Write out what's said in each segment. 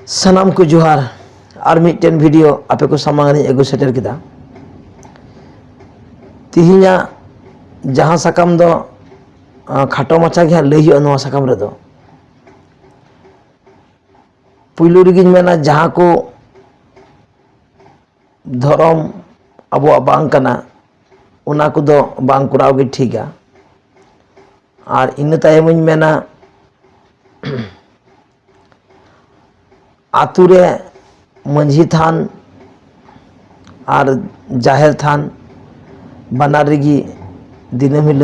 सानाम को जोहार और मिट्टन वीडियो आपे को सामांग एगो सेटर किदा तिहिना जहाँ साकाम दो खाटो माछा के लई हुआ साकाम रे दो पुइलु रिगिन मेना जहाँ को धर्म अब बांग कना उना को दो बांग कुराव गे ठीका और इन तायम मेना आतुरे मंझी थान और जाहेर थान बानार रेगी दिनम हिल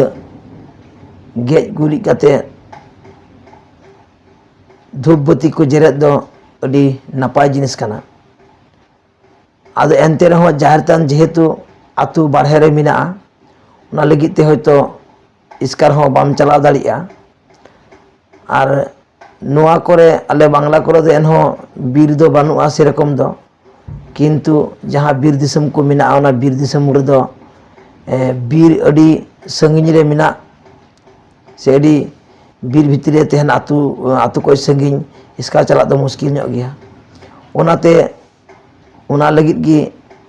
गेज गुरी काते धूपबती को जेरेद दो अडी नापाय जिनिस कना आदो एनते रहो जाहेर थान जेहेतु आतु बारहे रे मिना उना लगिते होयतो इसकार हो बाम चलाव दाड़िया और नोआ करे आले बांग्ला करे दो एनहो बीर दो बानुआ सेरकम दो किंतु जहाँ बीर दिसम को मिना ओना बीर दिसम रे दो बीर अडी संगिन रे मिना से अडी बीर भितरे तेहन आतु आतु को संगिन इसका चला दो मुश्किल ᱧᱚᱜ गया ओनाते ओना लगित गी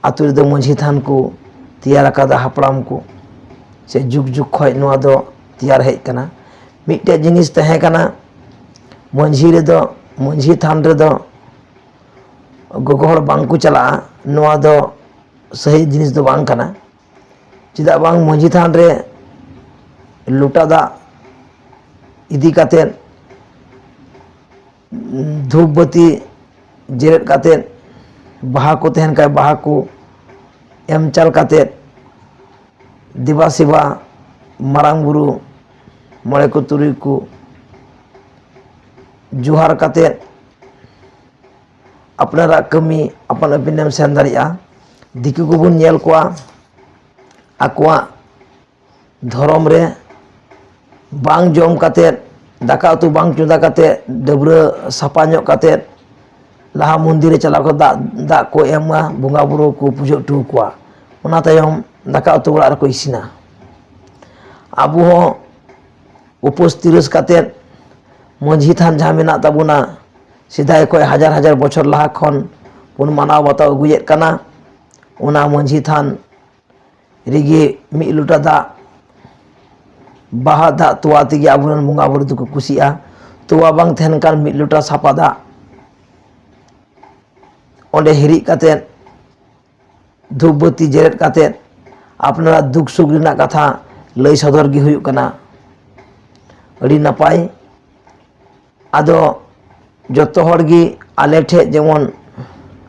आतु रे दो मंझी थान को तैयार आकादा हापड़ाम को से जुग जुग खय नोआ दो तैयार हेज कना मिट्टे जिनिस तहे कना मंझी रे दो मंझी थान रे दो गोगो हर बांग को चला नोआ दो सही जिनिस दो बांग कना चिदा बांग मंझी थान रे लुटा दा इदी काते धूपबती जेरेट काते बाहा को तहन का बाहा को एम चल काते दिवा सिवा मारांग बुरु मळे को तुरी को जोहार काते अपनारा कमी अपन अपिनेम सेन दाड़िया दिकु को बुन नेल कोआ आकुआ धर्म रे बांग जम काते दाका उतु बांग चुदा काते डबरा सापा ᱧᱚᱜ काते लाहा मंदिर रे चला को दा को एमा बंगा बुरु को पुजो टू कोआ ओना तायम दाका उतु ओड़ा रे को इसिना आबु हो उपोस तिरस काते मंझी थान जहाँ मेना ताबुना सिदाय को हजार हजार बछर लाहा खन पुन मानाव बताव अगुयेद कना ओना मंझी थान रिगे मि लुटा दा बाहा दा तोवा तिगे आबुरन बंगा बुरु दुको कुसिया तोवा बांग थेन कान मि लुटा सापा दा ओंडे हिरि काते धूपबती जेरेट काते अपनारा दुख सुख रिना कथा लई सदर गी हुयुक कना अड़ी नापाय आदो जतो हड़गी आले ठे जेमन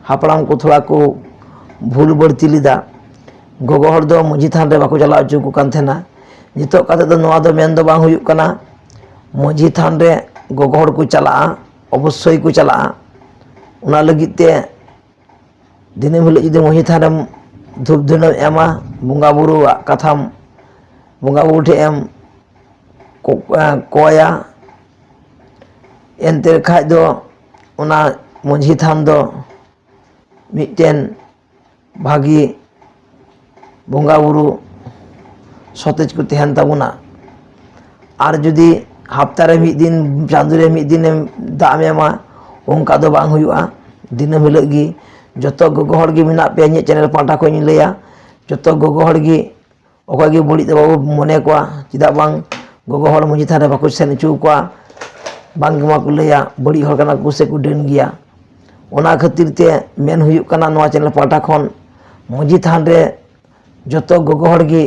हापड़ाम को थोड़ा को भूल बढ़ती लीदा गोगो हड़ दो मंझी थान रे बाको चला अचु को कान थेना नितो काते दो नोआ दो मेन दो बांग हुयुक कना मंझी थान रे गोगो हड़ को चला अवश्य को चला उना लगित ते दिनम हिल जुदी मंझी थान रे धूप धुनम एमा बंगा बुरु कथाम बंगा बुरु ठे एम कोया एनते खाय दो ओना मंझी थान दो मिट्टेन भागी बंगा बुरु सतेज को तहन ताबुना और जुदी हफ्ता रे मिद दिन चांदो रे मिद दिन दाम एमा ओंका दो बांग हुयुआ दिनम हिल गी जतो गोगो हड़ गी मिना पे ᱧᱮ चैनल पाटा को ᱧ लैया जतो गोगो हड़ गी ओका गी बड़ी दो बाबू मने कोआ चिदा बांग गोगो हड़ मंझी थान रे बाको सेन चु कोआ बांग मा को लैया बड़ी हड़ कना को से को डेन गिया ओना खातिर ते मेन हुयुक कना नोआ चैनल पाटा खन मंझी थान रे जतो गोगो हड़ गी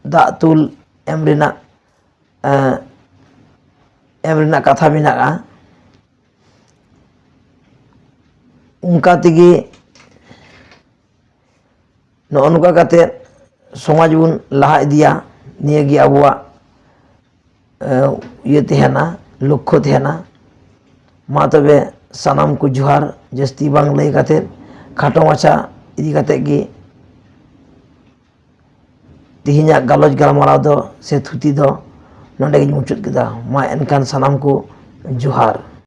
दा तुल एम रिना कथा मेनागा उनका तिगी नोनका काते समाज बुन लाहा इदिया निये गी आबुआ ये तेहना लक्ष्य तेहना मा तबे सानाम को जोहार जस्ती बांग लई काते खाटो माछा इदी काते गी तिहिना गालोज गालमाराव दो से थुती दो नोंडे गिन मुचुत केदा मा एनकान सानाम को जोहार।